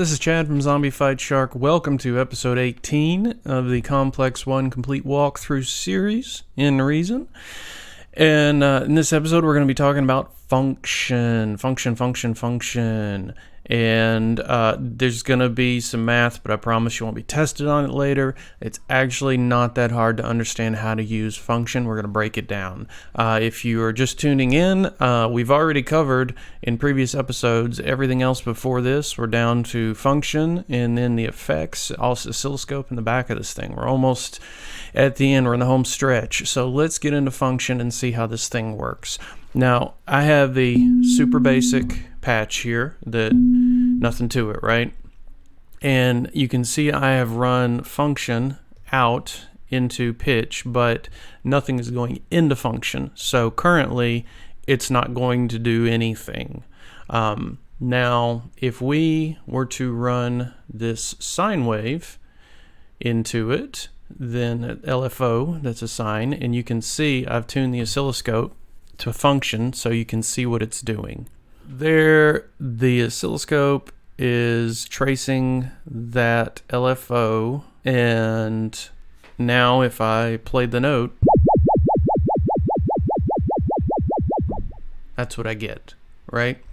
this is Chad from Zombie Fight Shark. Welcome to episode 18 of the Complex-1 complete walkthrough series in Reason. And in this episode, we're going to be talking about function. And there's going to be some math, but I promise you won't be tested on it later. It's actually not that hard to understand how to use function. We're going to break it down. If you are just tuning in, we've already covered in previous episodes everything else before this. We're down to function and then the effects, also oscilloscope in the back of this thing. We're almost at the end. We're in the home stretch. So let's get into function and see how this thing works. Now, I have the super basic patch here that nothing to it, right? And you can see I have run function out into pitch, but nothing is going into function. So currently, it's not going to do anything. Now, if we were to run this sine wave into it, then LFO, that's a sine, and you can see I've tuned the oscilloscope to function so you can see what it's doing. There, the oscilloscope is tracing that LFO, and now if I play the note, that's what I get, right?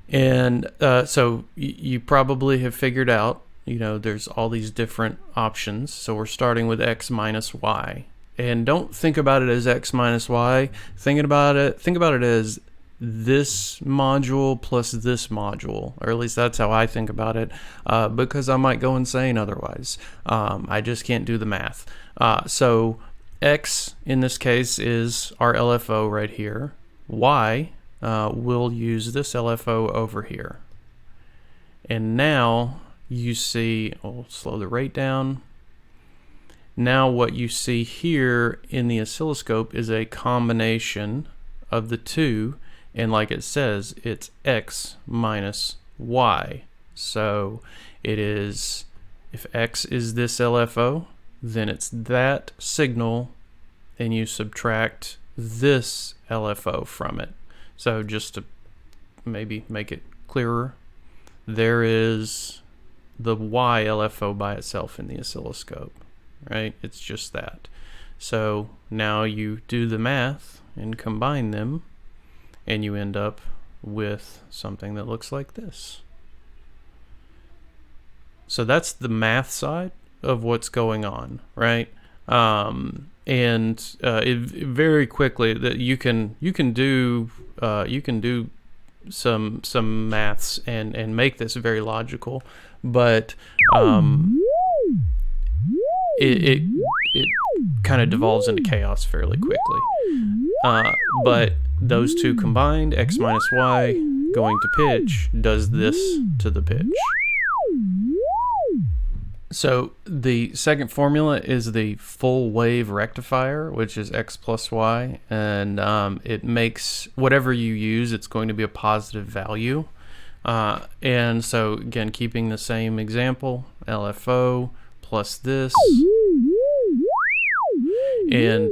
And so you probably have figured out, there's all these different options. So we're starting with X minus Y. And don't think about it as X minus Y. Think about it as this module plus this module, or at least that's how I think about it, because I might go insane otherwise. I just can't do the math. So X in this case is our LFO right here. Y will use this LFO over here. And now you see, I'll slow the rate down. Now what you see here in the oscilloscope is a combination of the two, and like it says, it's X minus Y. So it is, if X is this LFO, then it's that signal, and you subtract this LFO from it. So just to maybe make it clearer, there is the Y LFO by itself in the oscilloscope. Right? It's just that. So now you do the math and combine them, and you end up with something that looks like this. So that's the math side of what's going on, right? Very quickly that you can do some maths and make this very logical, but it kind of devolves into chaos fairly quickly. But those two combined, X minus Y going to pitch, does this to the pitch. So the second formula is the full wave rectifier, which is X plus Y, and it makes whatever you use, it's going to be a positive value. And so again, keeping the same example, LFO plus this, and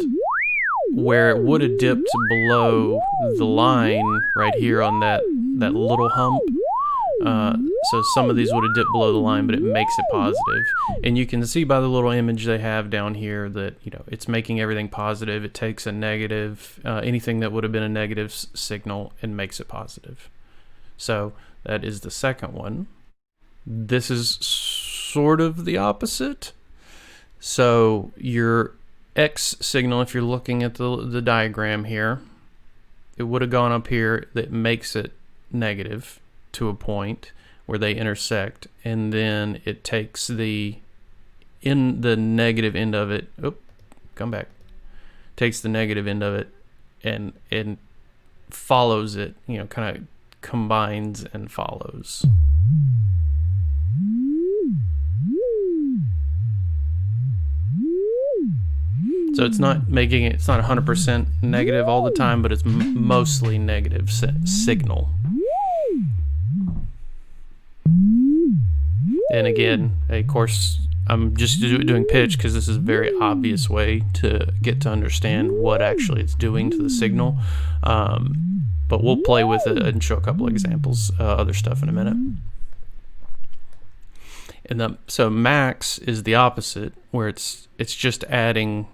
where it would have dipped below the line right here on that little hump, so some of these would have dipped below the line, but it makes it positive. And you can see by the little image they have down here that it's making everything positive. It takes a negative, anything that would have been a negative signal, and makes it positive. So that is the second one. This is sort of the opposite. So your X signal, if you're looking at the diagram here, it would have gone up here. That makes it negative to a point where they intersect, and then it takes the negative end of it. Takes the negative end of it and follows it. Kind of combines and follows. So it's not 100% negative all the time, but it's mostly negative signal. And again, of course, I'm just doing pitch because this is a very obvious way to get to understand what actually it's doing to the signal. But we'll play with it and show a couple of examples, other stuff in a minute. And so max is the opposite, where it's just adding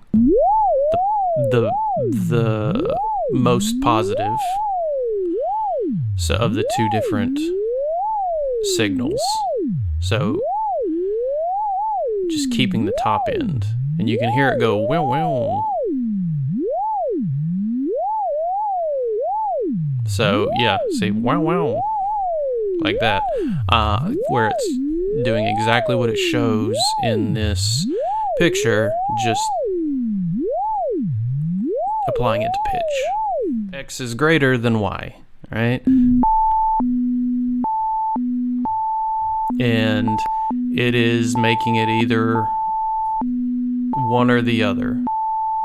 the most positive of the two different signals. So just keeping the top end, and you can hear it go wow wow. So yeah, see wow wow, like that, where it's doing exactly what it shows in this picture, just applying it to pitch. X is greater than Y, right? And it is making it either one or the other,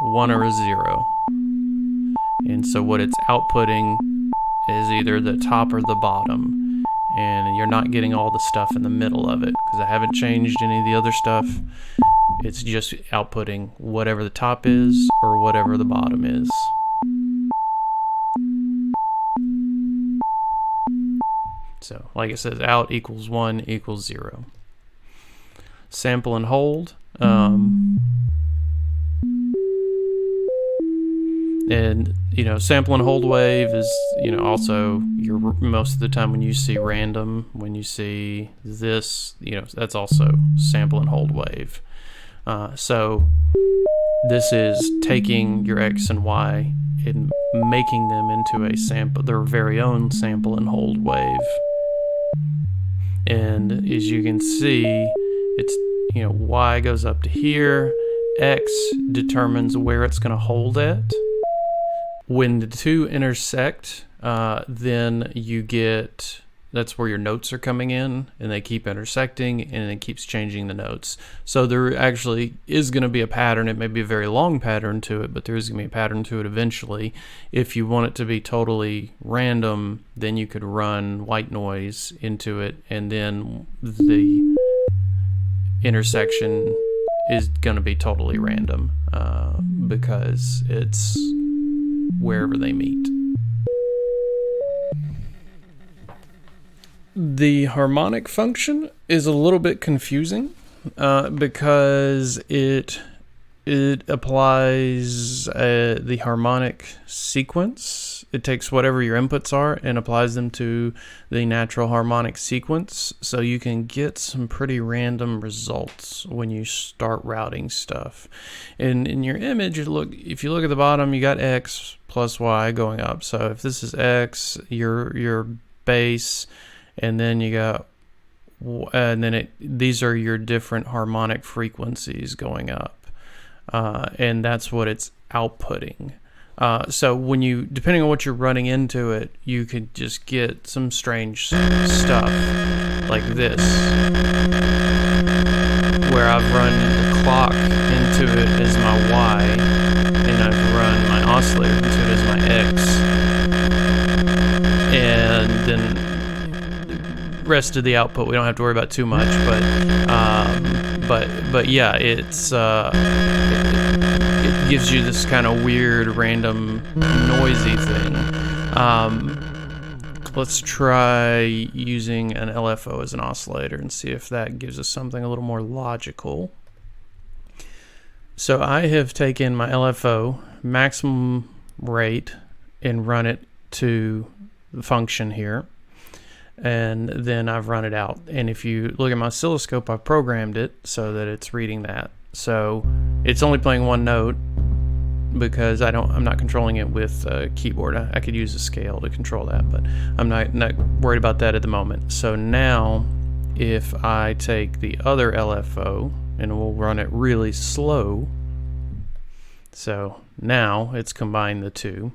1 or a 0. And so what it's outputting is either the top or the bottom. And you're not getting all the stuff in the middle of it, because I haven't changed any of the other stuff. It's just outputting whatever the top is or whatever the bottom is. So, like it says, out equals 1 equals 0. Sample and hold. And, sample and hold wave is, also most of the time when you see random, when you see this, that's also sample and hold wave. So this is taking your X and Y and making them into their very own sample and hold wave. And as you can see, it's, Y goes up to here. X determines where it's going to hold at. When the two intersect, then you get, that's where your notes are coming in, and they keep intersecting, and it keeps changing the notes. So there actually is going to be a pattern. It may be a very long pattern to it, but there is going to be a pattern to it eventually. If you want it to be totally random, then you could run white noise into it, and then the intersection is going to be totally random, because it's wherever they meet. The harmonic function is a little bit confusing, because it applies the harmonic sequence. It takes whatever your inputs are and applies them to the natural harmonic sequence. So you can get some pretty random results when you start routing stuff. And in your image, if you look at the bottom, you got X plus Y going up. So if this is X, your base, and then you got, and then these are your different harmonic frequencies going up, and that's what it's outputting. So when depending on what you're running into it, you could just get some strange stuff like this, where I've run the clock into it as my Y, and I've run my oscillator into it as my X, and then the rest of the output we don't have to worry about too much. But yeah, it gives you this kind of weird, random, noisy thing. Let's try using an LFO as an oscillator and see if that gives us something a little more logical. So I have taken my LFO maximum rate and run it to the function here, and then I've run it out. And if you look at my oscilloscope, I've programmed it so that it's reading that. So it's only playing one note, because I'm not controlling it with a keyboard. I could use a scale to control that, but I'm not worried about that at the moment. So now if I take the other LFO and we'll run it really slow, so now it's combined the two,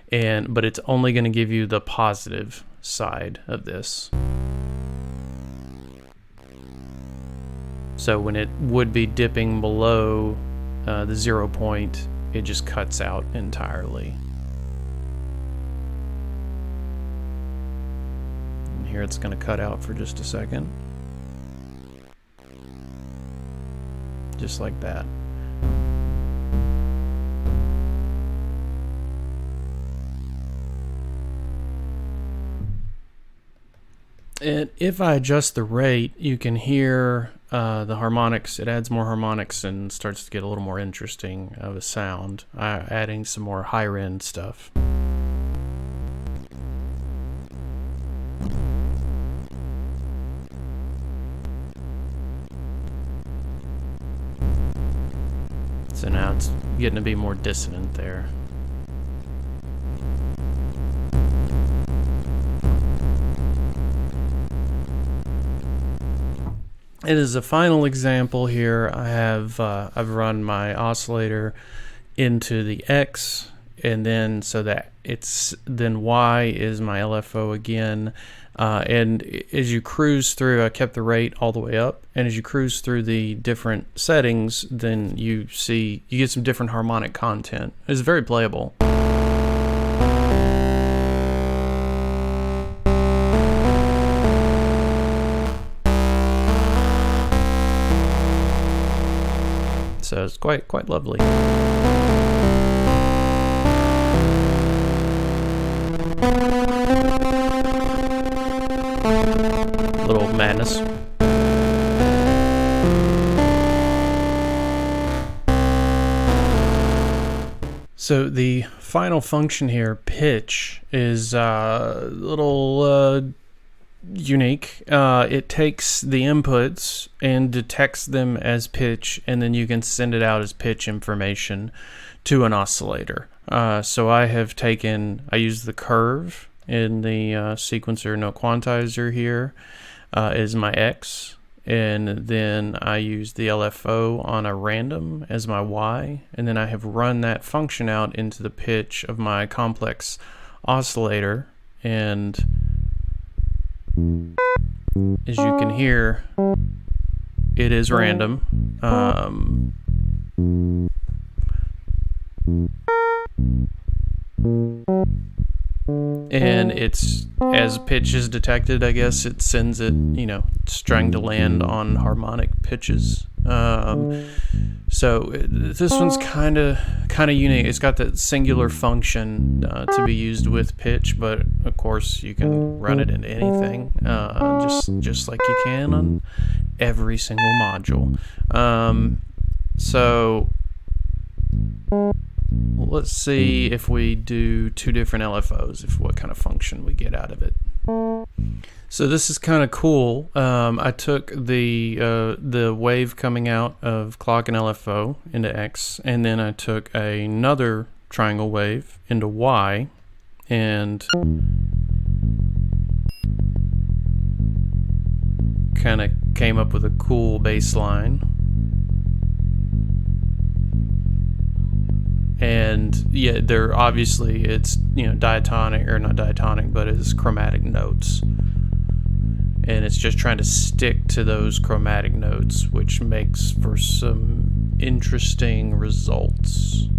but it's only going to give you the positive side of this. So when it would be dipping below the 0 point, it just cuts out entirely. And here it's going to cut out for just a second. Just like that. And if I adjust the rate, you can hear the harmonics, it adds more harmonics and starts to get a little more interesting of a sound, adding some more higher end stuff. So now it's getting to be more dissonant there. And as a final example here, I have I've run my oscillator into the X, and then so that then Y is my LFO again. And as you cruise through, I kept the rate all the way up, and as you cruise through the different settings, then you get some different harmonic content. It's very playable. So it's quite lovely. Little madness. So the final function here, pitch, is a little unique. It takes the inputs and detects them as pitch, and then you can send it out as pitch information to an oscillator. So I use the curve in the sequencer note quantizer here as my X, and then I use the LFO on a random as my Y, and then I have run that function out into the pitch of my complex oscillator, and as you can hear, it is random. And it's, as pitch is detected, I guess it sends it, it's trying to land on harmonic pitches. So this one's kind of unique. It's got that singular function to be used with pitch, but of course you can run it into anything, just like you can on every single module. So let's see if we do two different LFOs, what kind of function we get out of it. So this is kind of cool. I took the wave coming out of clock and LFO into X, and then I took another triangle wave into Y, and kind of came up with a cool bass line. And yeah, it's diatonic, or not diatonic, but it's chromatic notes, and it's just trying to stick to those chromatic notes, which makes for some interesting results.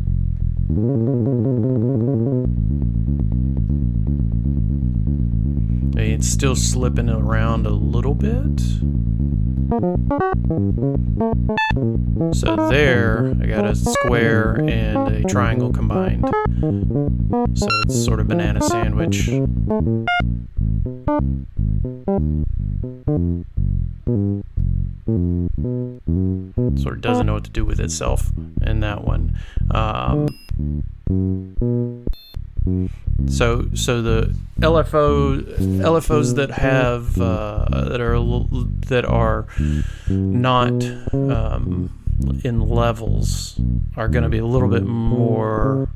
It's still slipping around a little bit. So there, I got a square and a triangle combined. So it's sort of banana sandwich. Sort of doesn't know what to do with itself in that one. So the LFOs that have that are not in levels are going to be a little bit more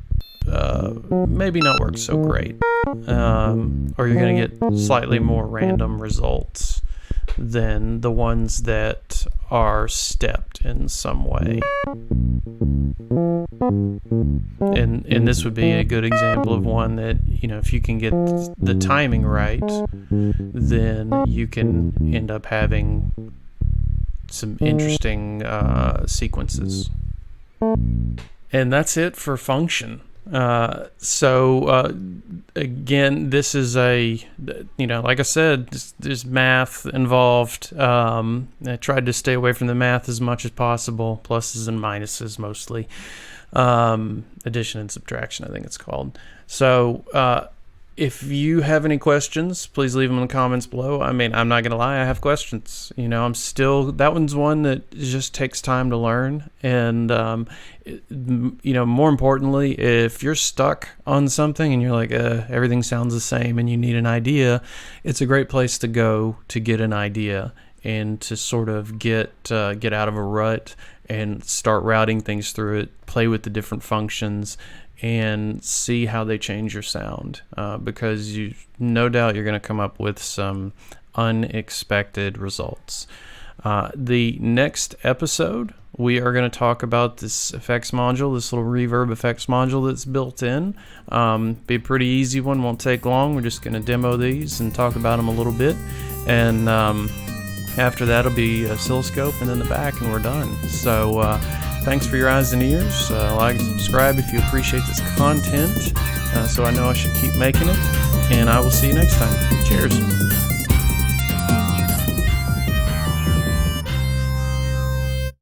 maybe not work so great, or you're going to get slightly more random results than the ones that are stepped in some way. And this would be a good example of one that, if you can get the timing right, then you can end up having some interesting sequences. And that's it for function. Again, this is like I said, there's math involved. I tried to stay away from the math as much as possible, pluses and minuses mostly. Addition and subtraction, I think it's called. So if you have any questions, please leave them in the comments below. I mean, I'm not going to lie, I have questions. You know, that one's one that just takes time to learn. And, you know, more importantly, if you're stuck on something and you're like, everything sounds the same and you need an idea, it's a great place to go to get an idea and to sort of get out of a rut and start routing things through it, play with the different functions, and see how they change your sound, because no doubt you're going to come up with some unexpected results. The next episode, we are going to talk about this effects module, this little reverb effects module that's built in. Be a pretty easy one, won't take long. We're just going to demo these and talk about them a little bit. And after that, it'll be oscilloscope and then the back, and we're done. So thanks for your eyes and ears. Like and subscribe if you appreciate this content, so I know I should keep making it. And I will see you next time. Cheers.